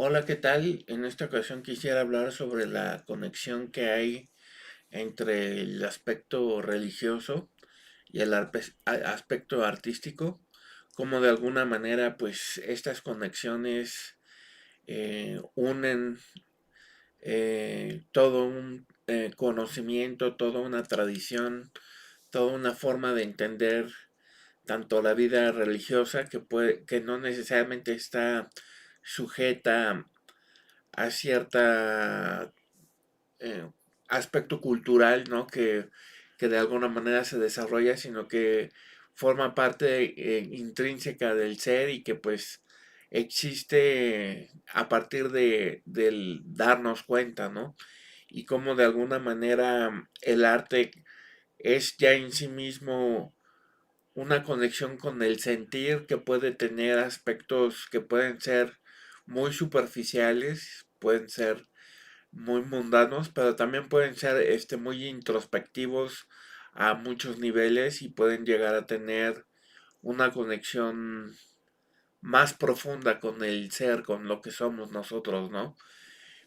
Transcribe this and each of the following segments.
Hola, ¿qué tal? En esta ocasión quisiera hablar sobre la conexión que hay entre el aspecto religioso y el aspecto artístico, como de alguna manera pues estas conexiones unen todo un conocimiento, toda una tradición, toda una forma de entender tanto la vida religiosa que no necesariamente está sujeta a cierta eh, aspecto cultural, ¿no? Que de alguna manera se desarrolla, sino que forma parte intrínseca del ser y que pues existe a partir del darnos cuenta, ¿no? Y cómo de alguna manera el arte es ya en sí mismo una conexión con el sentir que puede tener aspectos que pueden ser muy superficiales, pueden ser muy mundanos, pero también pueden ser muy introspectivos a muchos niveles y pueden llegar a tener una conexión más profunda con el ser, con lo que somos nosotros, ¿no?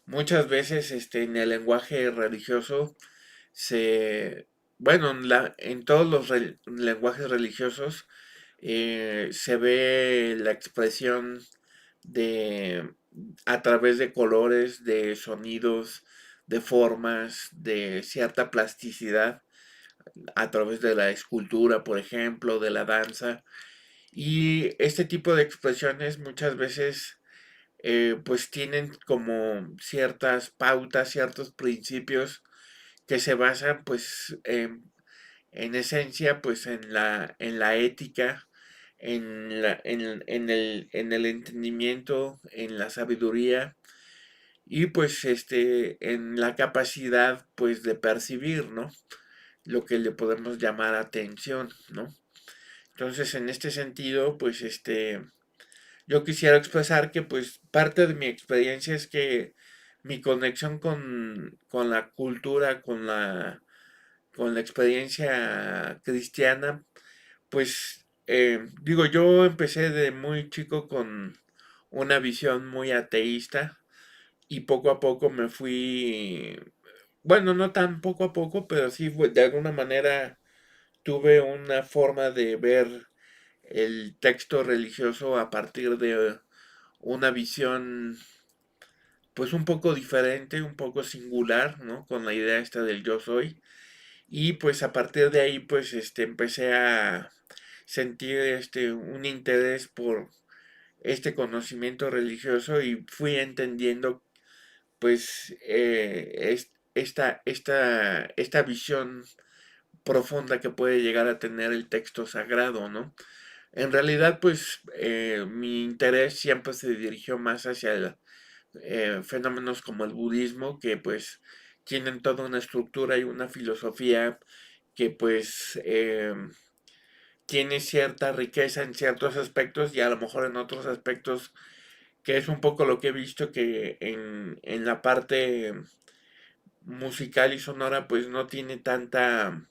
Muchas veces en el lenguaje religioso se, bueno, en todos los lenguajes religiosos se ve la expresión de a través de colores, de sonidos, de formas, de cierta plasticidad, a través de la escultura, por ejemplo, de la danza. Y este tipo de expresiones muchas veces pues tienen como ciertas pautas, ciertos principios que se basan pues en esencia pues en la ética, en el entendimiento, en la sabiduría y pues en la capacidad pues de percibir, ¿no? Lo que le podemos llamar atención, ¿no? Entonces en este sentido pues yo quisiera expresar que pues parte de mi experiencia es que mi conexión con la cultura, con la experiencia cristiana, pues digo, yo empecé de muy chico con una visión muy ateísta y poco a poco me fui, bueno, no tan poco a poco, pero sí de alguna manera tuve una forma de ver el texto religioso a partir de una visión pues un poco diferente, un poco singular, ¿no? Con la idea esta del yo soy. Y pues a partir de ahí pues empecé a sentir un interés por este conocimiento religioso y fui entendiendo pues esta visión profunda que puede llegar a tener el texto sagrado, ¿no? En realidad, pues mi interés siempre se dirigió más hacia fenómenos como el budismo, que pues tienen toda una estructura y una filosofía que pues tiene cierta riqueza en ciertos aspectos y a lo mejor en otros aspectos, que es un poco lo que he visto que en la parte musical y sonora pues no tiene tanta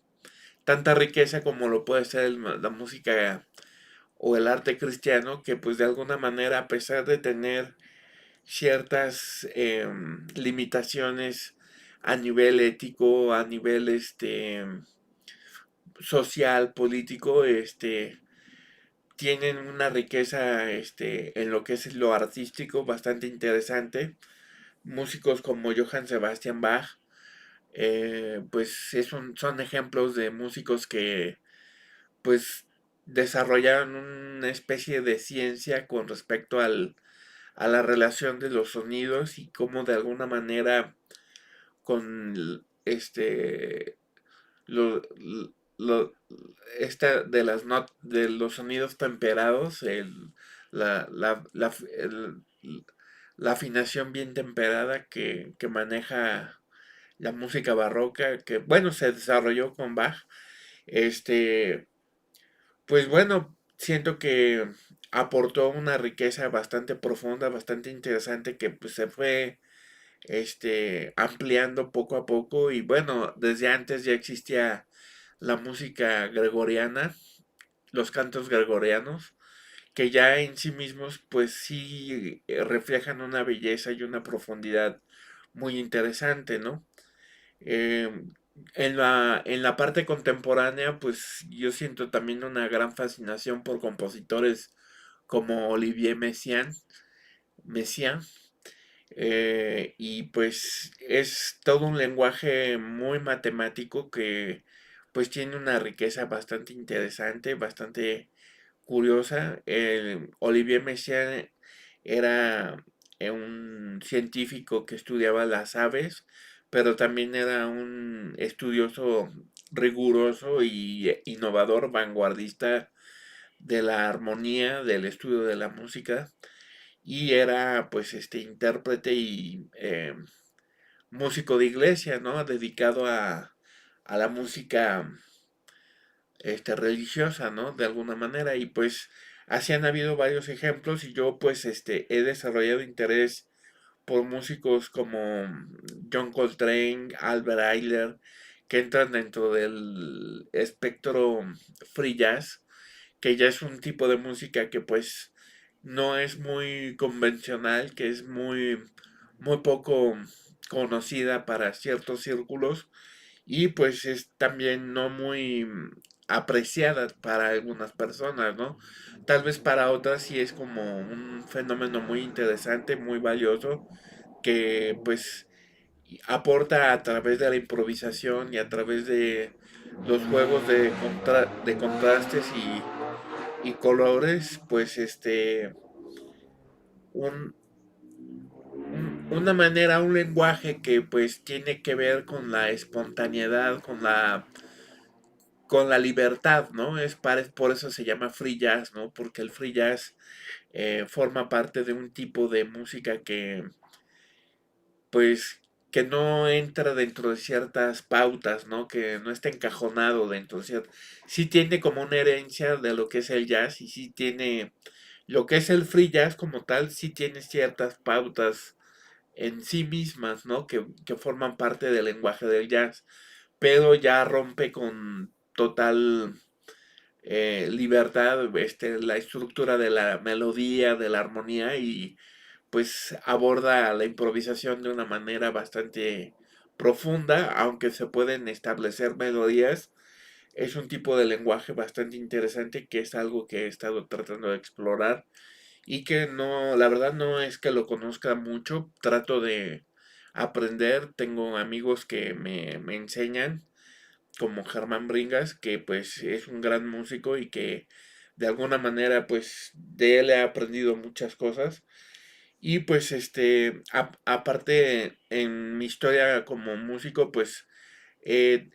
riqueza como lo puede ser la música o el arte cristiano, que pues de alguna manera, a pesar de tener ciertas limitaciones a nivel ético, a nivel social, político, tienen una riqueza en lo que es lo artístico bastante interesante. Músicos como Johann Sebastian Bach, pues son ejemplos de músicos que pues desarrollaron una especie de ciencia con respecto a la relación de los sonidos y cómo de alguna manera con lo, lo- de de los sonidos temperados, la, la, la, el- la afinación bien temperada que maneja la música barroca, que bueno, se desarrolló con Bach, este, pues bueno, siento que aportó una riqueza bastante profunda, bastante interesante que pues se fue ampliando poco a poco y bueno, desde antes ya existía la música gregoriana, los cantos gregorianos, que ya en sí mismos pues sí reflejan una belleza y una profundidad muy interesante, ¿no? Eh, en la parte contemporánea, pues yo siento también una gran fascinación por compositores como Olivier Messiaen, y pues es todo un lenguaje muy matemático que pues tiene una riqueza bastante interesante, bastante curiosa. El Olivier Messiaen era un científico que estudiaba las aves, pero también era un estudioso riguroso y innovador, vanguardista de la armonía, del estudio de la música, y era pues este intérprete y músico de iglesia, ¿no? Dedicado a la música religiosa, ¿no? De alguna manera. Y pues así han habido varios ejemplos y yo pues he desarrollado interés por músicos como John Coltrane, Albert Ayler, que entran dentro del espectro free jazz, que ya es un tipo de música que pues no es muy convencional, que es muy poco conocida para ciertos círculos y pues es también no muy apreciada para algunas personas, ¿no? Tal vez para otras sí es como un fenómeno muy interesante, muy valioso, que pues aporta a través de la improvisación y a través de los juegos de contrastes y colores, pues un, una manera, un lenguaje que pues tiene que ver con la espontaneidad, con la libertad, ¿no? Por eso se llama free jazz, ¿no? Porque el free jazz forma parte de un tipo de música que, pues, que no entra dentro de ciertas pautas, ¿no? Que no está encajonado dentro de ciertas... Sí tiene como una herencia de lo que es el jazz y sí tiene... Lo que es el free jazz como tal, sí tiene ciertas pautas en sí mismas, ¿no? Que forman parte del lenguaje del jazz, pero ya rompe con total libertad, la estructura de la melodía, de la armonía y pues aborda la improvisación de una manera bastante profunda, aunque se pueden establecer melodías. Es un tipo de lenguaje bastante interesante que es algo que he estado tratando de explorar y que no, la verdad no es que lo conozca mucho, trato de aprender, tengo amigos que me enseñan como Germán Bringas, que pues es un gran músico y que de alguna manera pues de él he aprendido muchas cosas. Y pues aparte en mi historia como músico pues he,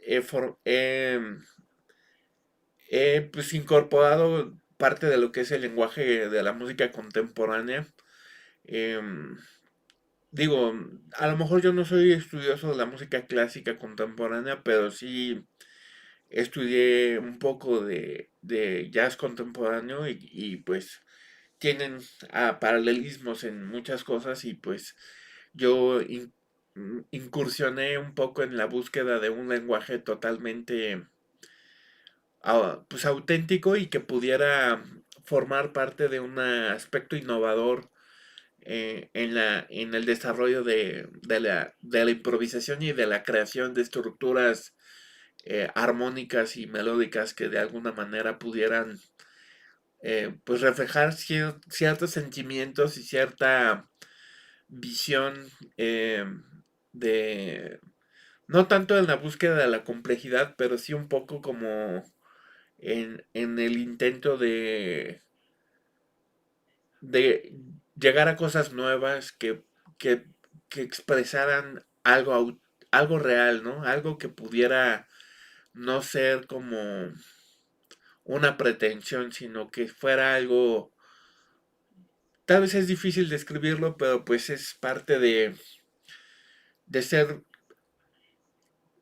pues incorporado parte de lo que es el lenguaje de la música contemporánea. Em, Digo, a lo mejor yo no soy estudioso de la música clásica contemporánea, pero sí estudié un poco de jazz contemporáneo pues tienen paralelismos en muchas cosas y pues yo incursioné un poco en la búsqueda de un lenguaje totalmente pues auténtico y que pudiera formar parte de un aspecto innovador en el desarrollo de la improvisación y de la creación de estructuras armónicas y melódicas que de alguna manera pudieran pues reflejar ciertos sentimientos y cierta visión eh, de, no tanto en la búsqueda de la complejidad, pero sí un poco como en el intento de llegar a cosas nuevas que, que expresaran algo real, ¿no? Algo que pudiera no ser como una pretensión, sino que fuera algo, tal vez es difícil describirlo, pero pues es parte de ser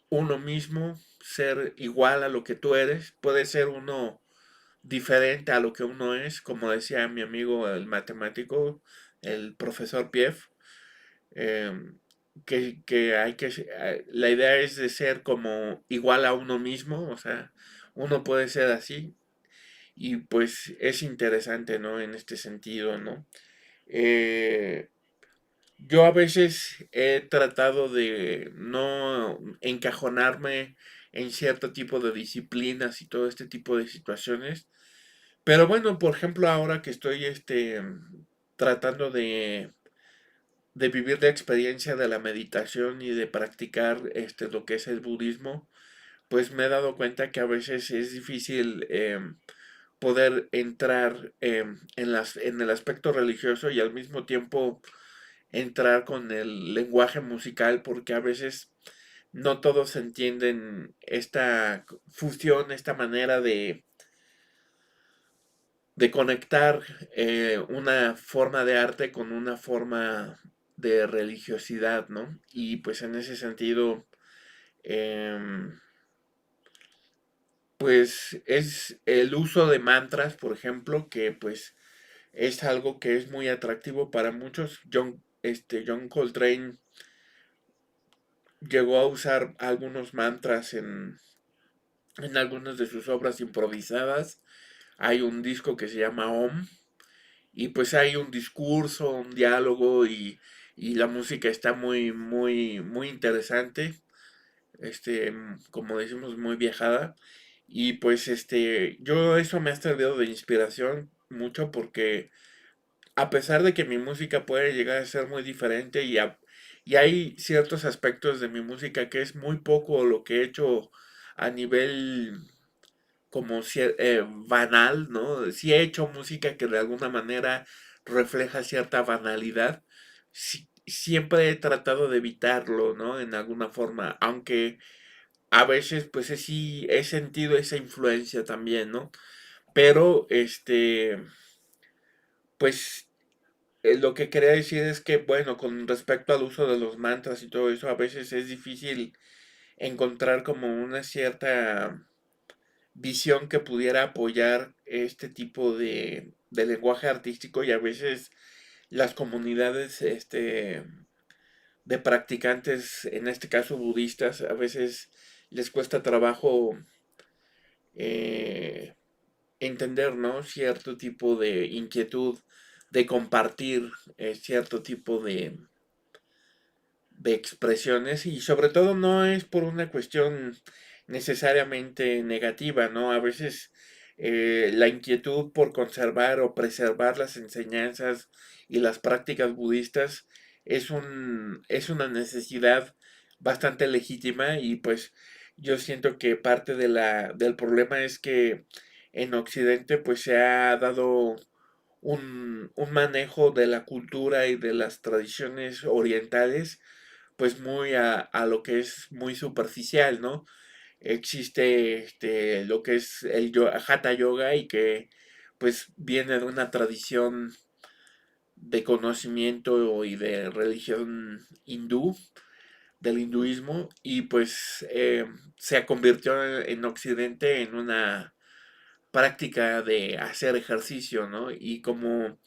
uno mismo, ser igual a lo que tú eres, puede ser uno diferente a lo que uno es, como decía mi amigo el matemático, el profesor Pief, em, que la idea es de ser como igual a uno mismo, o sea, uno puede ser así, y pues es interesante, ¿no? En este sentido, ¿no? Eh, yo a veces he tratado de no encajonarme en cierto tipo de disciplinas y todo este tipo de situaciones. Pero bueno, por ejemplo, ahora que estoy tratando de vivir la experiencia de la meditación y de practicar lo que es el budismo, pues me he dado cuenta que a veces es difícil poder entrar en el aspecto religioso y al mismo tiempo entrar con el lenguaje musical, porque a veces no todos entienden esta fusión, esta manera de conectar una forma de arte con una forma de religiosidad, ¿no? Y pues en ese sentido, em, pues es el uso de mantras, por ejemplo, que pues es algo que es muy atractivo para muchos. John Coltrane llegó a usar algunos mantras en algunas de sus obras improvisadas. Hay un disco que se llama Om y pues hay un discurso, un diálogo y la música está muy, muy, muy interesante. Como decimos, muy viajada. Y pues yo eso me ha servido de inspiración mucho porque a pesar de que mi música puede llegar a ser muy diferente y hay ciertos aspectos de mi música que es muy poco lo que he hecho a nivel como banal, ¿no? Sí he hecho música que de alguna manera refleja cierta banalidad. Siempre he tratado de evitarlo, ¿no? En alguna forma, aunque a veces pues sí he sentido esa influencia también, ¿no? Pero pues lo que quería decir es que, bueno, con respecto al uso de los mantras y todo eso, a veces es difícil encontrar como una cierta visión que pudiera apoyar este tipo de lenguaje artístico y a veces las comunidades de practicantes, en este caso budistas, a veces les cuesta trabajo eh, entender, ¿no? Cierto tipo de inquietud de compartir cierto tipo de expresiones y sobre todo no es por una cuestión necesariamente negativa, ¿no? A veces la inquietud por conservar o preservar las enseñanzas y las prácticas budistas es una necesidad bastante legítima y pues yo siento que parte de del problema es que en Occidente pues se ha dado un manejo de la cultura y de las tradiciones orientales pues muy a lo que es muy superficial, ¿no? Existe lo que es el Hatha Yoga y que pues viene de una tradición de conocimiento y de religión hindú, del hinduismo, y pues se convirtió en Occidente en una práctica de hacer ejercicio, ¿no? Y como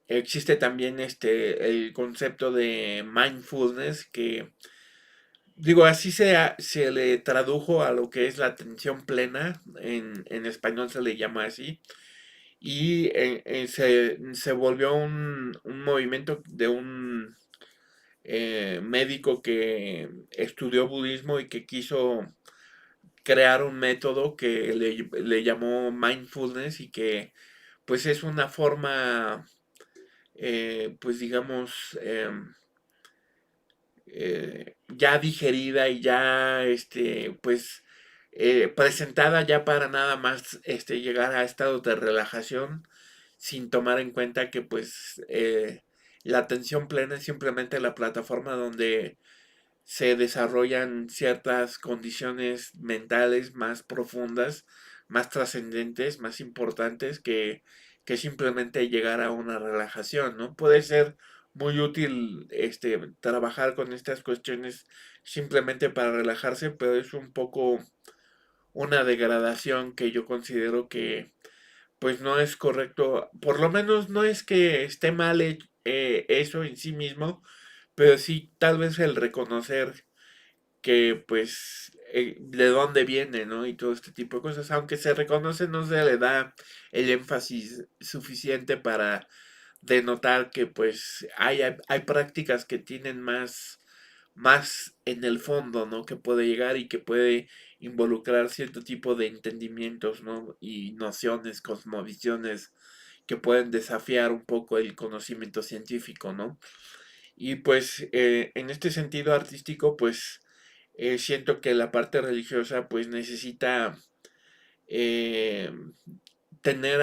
existe también el concepto de mindfulness que digo, así se le tradujo a lo que es la atención plena, en español se le llama así, y se volvió un movimiento de un médico que estudió budismo y que quiso crear un método que le llamó mindfulness y que pues es una forma, pues digamos, ya digerida y ya, pues, presentada ya para nada más, llegar a estados de relajación, sin tomar en cuenta que, pues, la atención plena es simplemente la plataforma donde se desarrollan ciertas condiciones mentales más profundas, más trascendentes, más importantes que simplemente llegar a una relajación, ¿no? Puede ser muy útil trabajar con estas cuestiones simplemente para relajarse, pero es un poco una degradación que yo considero que pues no es correcto, por lo menos no es que esté mal eso en sí mismo, pero sí tal vez el reconocer que pues de dónde viene, ¿no? Y todo este tipo de cosas. Aunque se reconoce, no se le da el énfasis suficiente para denotar que pues hay prácticas que tienen más en el fondo, ¿no? Que puede llegar y que puede involucrar cierto tipo de entendimientos, ¿no? Y nociones, cosmovisiones que pueden desafiar un poco el conocimiento científico, ¿no? Y pues en este sentido artístico, pues siento que la parte religiosa pues necesita eh, tener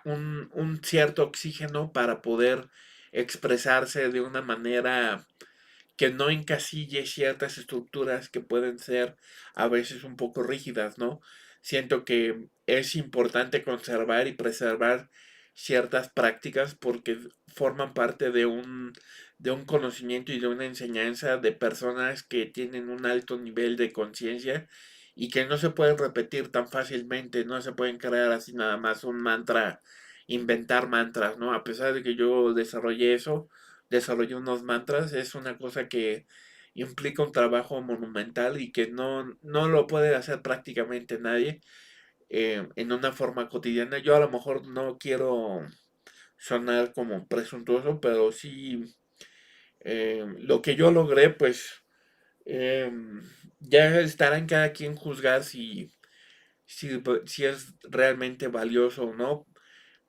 un cierto oxígeno para poder expresarse de una manera que no encasille ciertas estructuras que pueden ser a veces un poco rígidas, ¿no? Siento que es importante conservar y preservar ciertas prácticas porque forman parte de un conocimiento y de una enseñanza de personas que tienen un alto nivel de conciencia y que no se pueden repetir tan fácilmente, no se pueden crear así nada más un mantra, inventar mantras, ¿no? A pesar de que yo desarrollé eso, desarrollé unos mantras, es una cosa que implica un trabajo monumental y que no lo puede hacer prácticamente nadie en una forma cotidiana. Yo a lo mejor no quiero sonar como presuntuoso, pero sí lo que yo logré, pues ya estará en cada quien juzgar si es realmente valioso o no.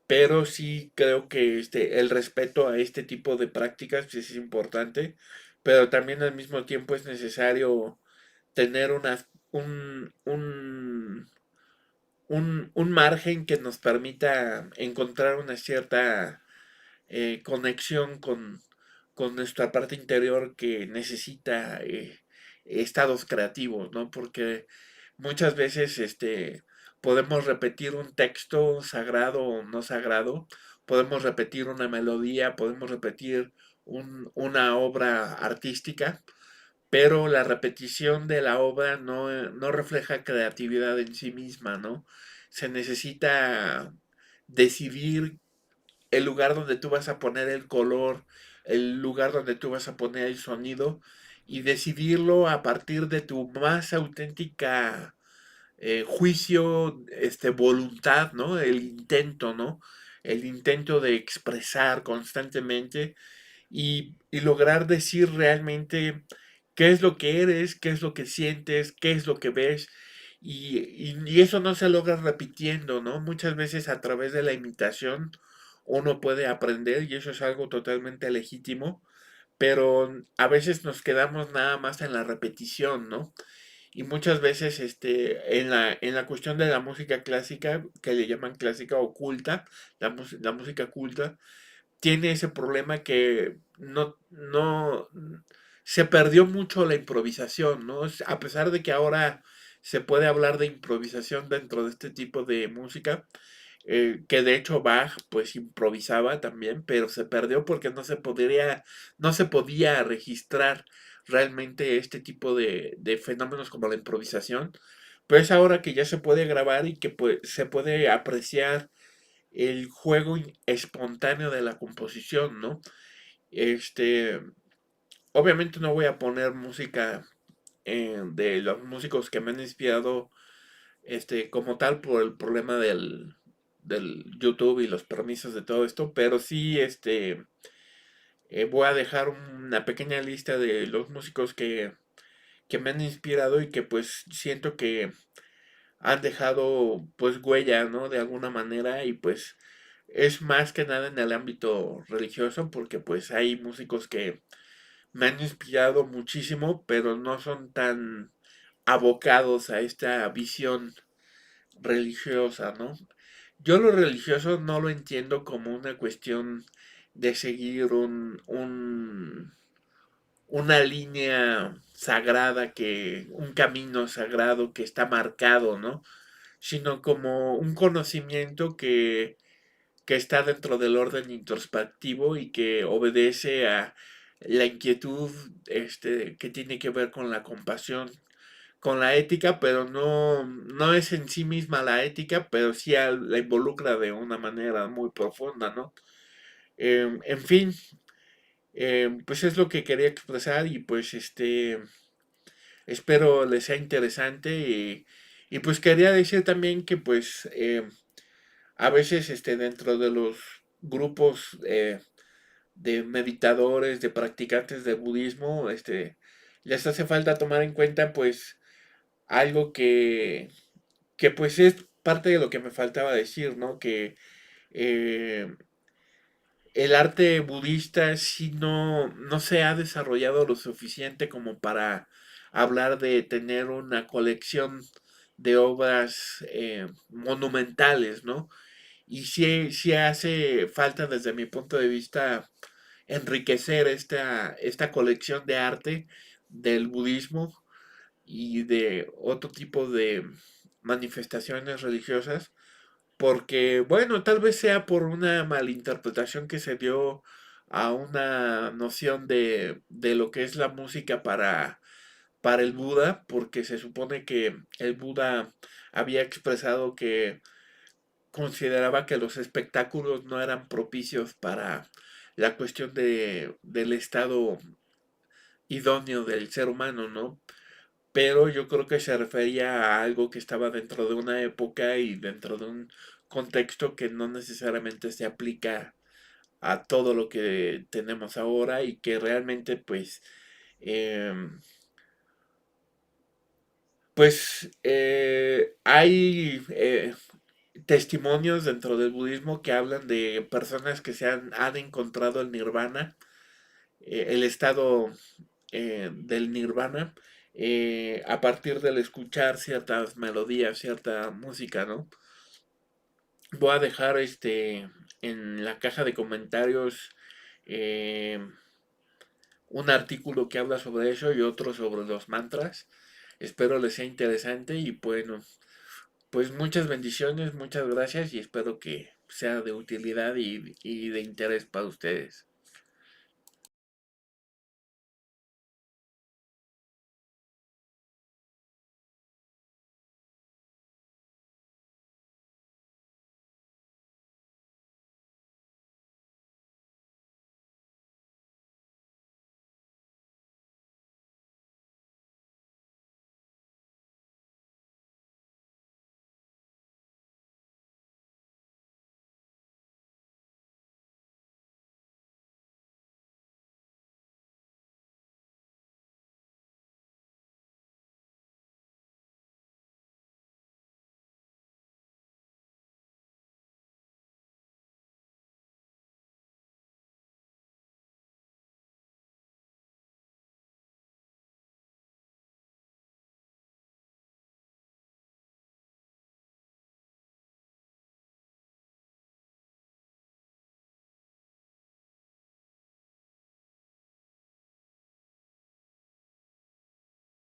Pero sí creo que el respeto a este tipo de prácticas pues, es importante, pero también al mismo tiempo es necesario tener un margen que nos permita encontrar una cierta conexión con nuestra parte interior que necesita estados creativos, ¿no? Porque muchas veces podemos repetir un texto sagrado o no sagrado, podemos repetir una melodía, podemos repetir una obra artística, pero la repetición de la obra no refleja creatividad en sí misma, ¿no? Se necesita decidir el lugar donde tú vas a poner el color, el lugar donde tú vas a poner el sonido y decidirlo a partir de tu más auténtica juicio, voluntad, ¿no? El intento, ¿no? El intento de expresar constantemente y lograr decir realmente qué es lo que eres, qué es lo que sientes, qué es lo que ves. Y eso no se logra repitiendo, ¿no? Muchas veces a través de la imitación uno puede aprender y eso es algo totalmente legítimo, pero a veces nos quedamos nada más en la repetición, ¿no? Y muchas veces en la cuestión de la música clásica, que le llaman clásica oculta, la música culta, tiene ese problema que no se perdió mucho la improvisación, ¿no? A pesar de que ahora se puede hablar de improvisación dentro de este tipo de música, que de hecho Bach pues improvisaba también, pero se perdió porque no se podía registrar realmente este tipo de fenómenos como la improvisación. Pero es ahora que ya se puede grabar y que pues, se puede apreciar el juego espontáneo de la composición, ¿no? Este, obviamente no voy a poner música de los músicos que me han inspirado, como tal por el problema del YouTube y los permisos de todo esto, pero sí, voy a dejar una pequeña lista de los músicos que me han inspirado y que pues siento que han dejado pues huella, ¿no? De alguna manera y pues es más que nada en el ámbito religioso porque pues hay músicos que me han inspirado muchísimo pero no son tan abocados a esta visión religiosa, ¿no? Yo lo religioso no lo entiendo como una cuestión de seguir una línea sagrada un camino sagrado que está marcado, ¿no? Sino como un conocimiento que está dentro del orden introspectivo y que obedece a la inquietud que tiene que ver con la compasión, con la ética, pero no es en sí misma la ética, pero sí la involucra de una manera muy profunda, ¿no? En fin, pues es lo que quería expresar y pues espero les sea interesante y pues quería decir también que pues a veces dentro de los grupos de meditadores, de practicantes de budismo, les hace falta tomar en cuenta pues algo que pues es parte de lo que me faltaba decir, ¿no? Que eh, el arte budista sí no se ha desarrollado lo suficiente como para hablar de tener una colección de obras monumentales, ¿no? Y sí hace falta desde mi punto de vista enriquecer esta colección de arte del budismo y de otro tipo de manifestaciones religiosas, porque, bueno, tal vez sea por una malinterpretación que se dio a una noción de lo que es la música para el Buda, porque se supone que el Buda había expresado que consideraba que los espectáculos no eran propicios para la cuestión del estado idóneo del ser humano, ¿no? Pero yo creo que se refería a algo que estaba dentro de una época y dentro de un contexto que no necesariamente se aplica a todo lo que tenemos ahora y que realmente em, hay testimonios dentro del budismo que hablan de personas que han encontrado el nirvana, el estado del nirvana, a partir del escuchar ciertas melodías, cierta música, ¿no? Voy a dejar en la caja de comentarios eh, un artículo que habla sobre eso y otro sobre los mantras. Espero les sea interesante y bueno, pues muchas bendiciones, muchas gracias y espero que sea de utilidad y de interés para ustedes.